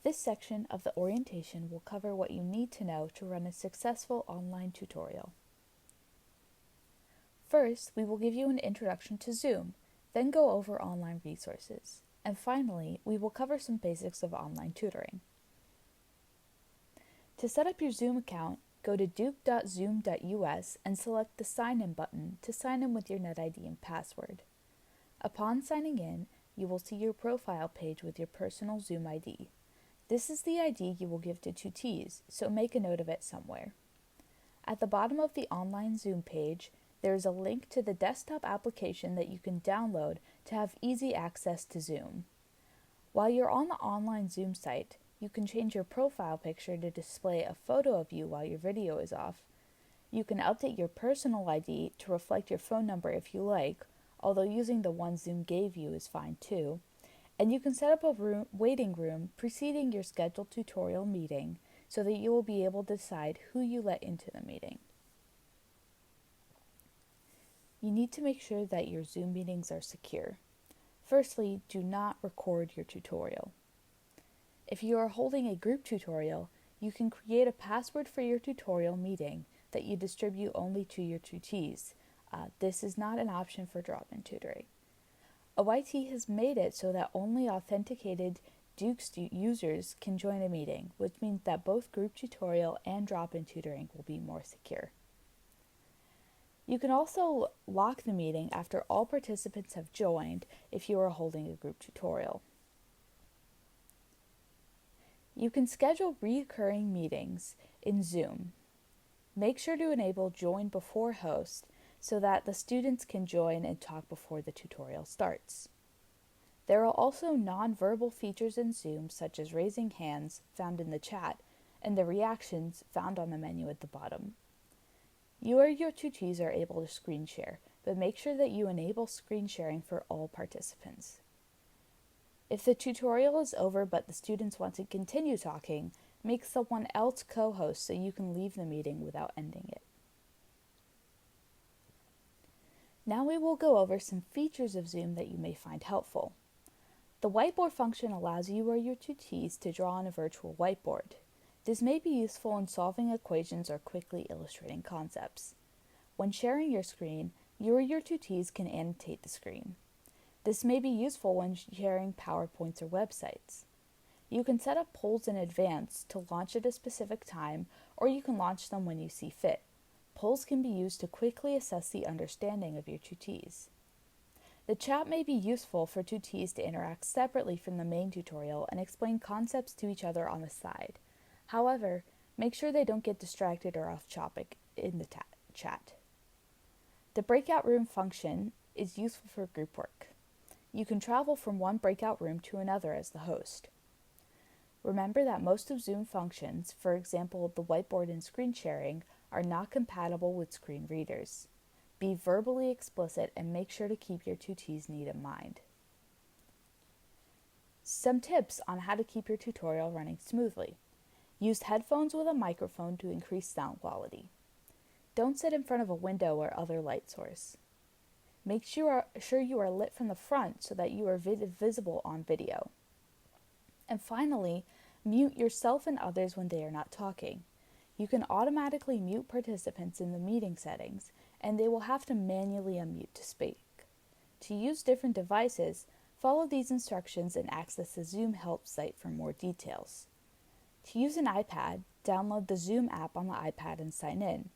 This section of the orientation will cover what you need to know to run a successful online tutorial. First, we will give you an introduction to Zoom, then go over online resources, and finally, we will cover some basics of online tutoring. To set up your Zoom account, go to duke.zoom.us and select the Sign In button to sign in with your NetID and password. Upon signing in, you will see your profile page with your personal Zoom ID. This is the ID you will give to tutees, so make a note of it somewhere. At the bottom of the online Zoom page, there is a link to the desktop application that you can download to have easy access to Zoom. While you're on the online Zoom site, you can change your profile picture to display a photo of you while your video is off. You can update your personal ID to reflect your phone number if you like, although using the one Zoom gave you is fine too. And you can set up a waiting room preceding your scheduled tutorial meeting so that you will be able to decide who you let into the meeting. You need to make sure that your Zoom meetings are secure. Firstly, do not record your tutorial. If you are holding a group tutorial, you can create a password for your tutorial meeting that you distribute only to your tutees. This is not an option for drop-in tutoring. OIT has made it so that only authenticated Duke users can join a meeting, which means that both group tutorial and drop-in tutoring will be more secure. You can also lock the meeting after all participants have joined if you are holding a group tutorial. You can schedule recurring meetings in Zoom. Make sure to enable Join Before Host so that the students can join and talk before the tutorial starts. There are also non-verbal features in Zoom such as raising hands found in the chat and the reactions found on the menu at the bottom. You or your tutees are able to screen share, but make sure that you enable screen sharing for all participants. If the tutorial is over but the students want to continue talking, make someone else co-host so you can leave the meeting without ending it. Now we will go over some features of Zoom that you may find helpful. The whiteboard function allows you or your tutees to draw on a virtual whiteboard. This may be useful in solving equations or quickly illustrating concepts. When sharing your screen, you or your tutees can annotate the screen. This may be useful when sharing PowerPoints or websites. You can set up polls in advance to launch at a specific time, or you can launch them when you see fit. Polls can be used to quickly assess the understanding of your tutees. The chat may be useful for tutees to interact separately from the main tutorial and explain concepts to each other on the side. However, make sure they don't get distracted or off topic in the chat. The breakout room function is useful for group work. You can travel from one breakout room to another as the host. Remember that most of Zoom functions, for example the whiteboard and screen sharing, are not compatible with screen readers. Be verbally explicit and make sure to keep your tutees' need in mind. Some tips on how to keep your tutorial running smoothly. Use headphones with a microphone to increase sound quality. Don't sit in front of a window or other light source. Make sure you are lit from the front so that you are visible on video. And finally, mute yourself and others when they are not talking. You can automatically mute participants in the meeting settings, and they will have to manually unmute to speak. To use different devices, follow these instructions and access the Zoom help site for more details. To use an iPad, download the Zoom app on the iPad and sign in.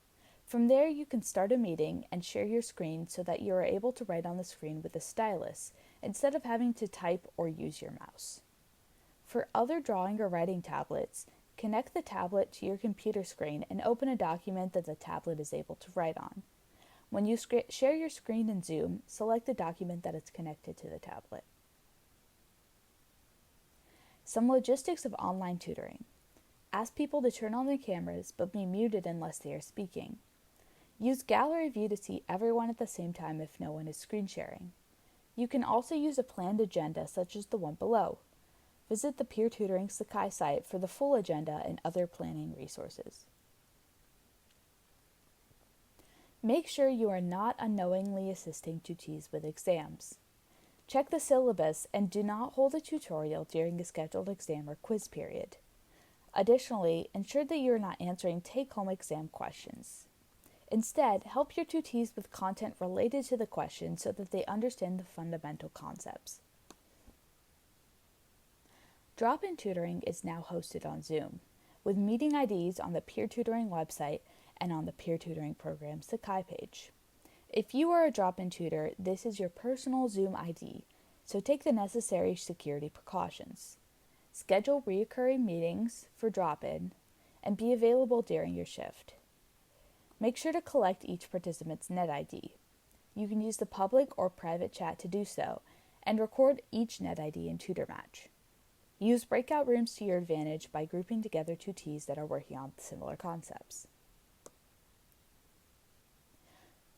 From there, you can start a meeting and share your screen so that you are able to write on the screen with a stylus instead of having to type or use your mouse. For other drawing or writing tablets, connect the tablet to your computer screen and open a document that the tablet is able to write on. When you share your screen in Zoom, select the document that is connected to the tablet. Some logistics of online tutoring. Ask people to turn on their cameras, but be muted unless they are speaking. Use gallery view to see everyone at the same time if no one is screen sharing. You can also use a planned agenda such as the one below. Visit the Peer Tutoring Sakai site for the full agenda and other planning resources. Make sure you are not unknowingly assisting tutees with exams. Check the syllabus and do not hold a tutorial during a scheduled exam or quiz period. Additionally, ensure that you are not answering take-home exam questions. Instead, help your tutees with content related to the question so that they understand the fundamental concepts. Drop-in tutoring is now hosted on Zoom, with meeting IDs on the Peer Tutoring website and on the Peer Tutoring Program Sakai page. If you are a drop-in tutor, this is your personal Zoom ID, so take the necessary security precautions. Schedule recurring meetings for drop-in and be available during your shift. Make sure to collect each participant's net ID. You can use the public or private chat to do so, and record each net ID in TutorMatch. Use breakout rooms to your advantage by grouping together tutees that are working on similar concepts.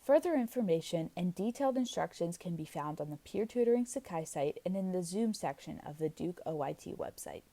Further information and detailed instructions can be found on the Peer Tutoring Sakai site and in the Zoom section of the Duke OIT website.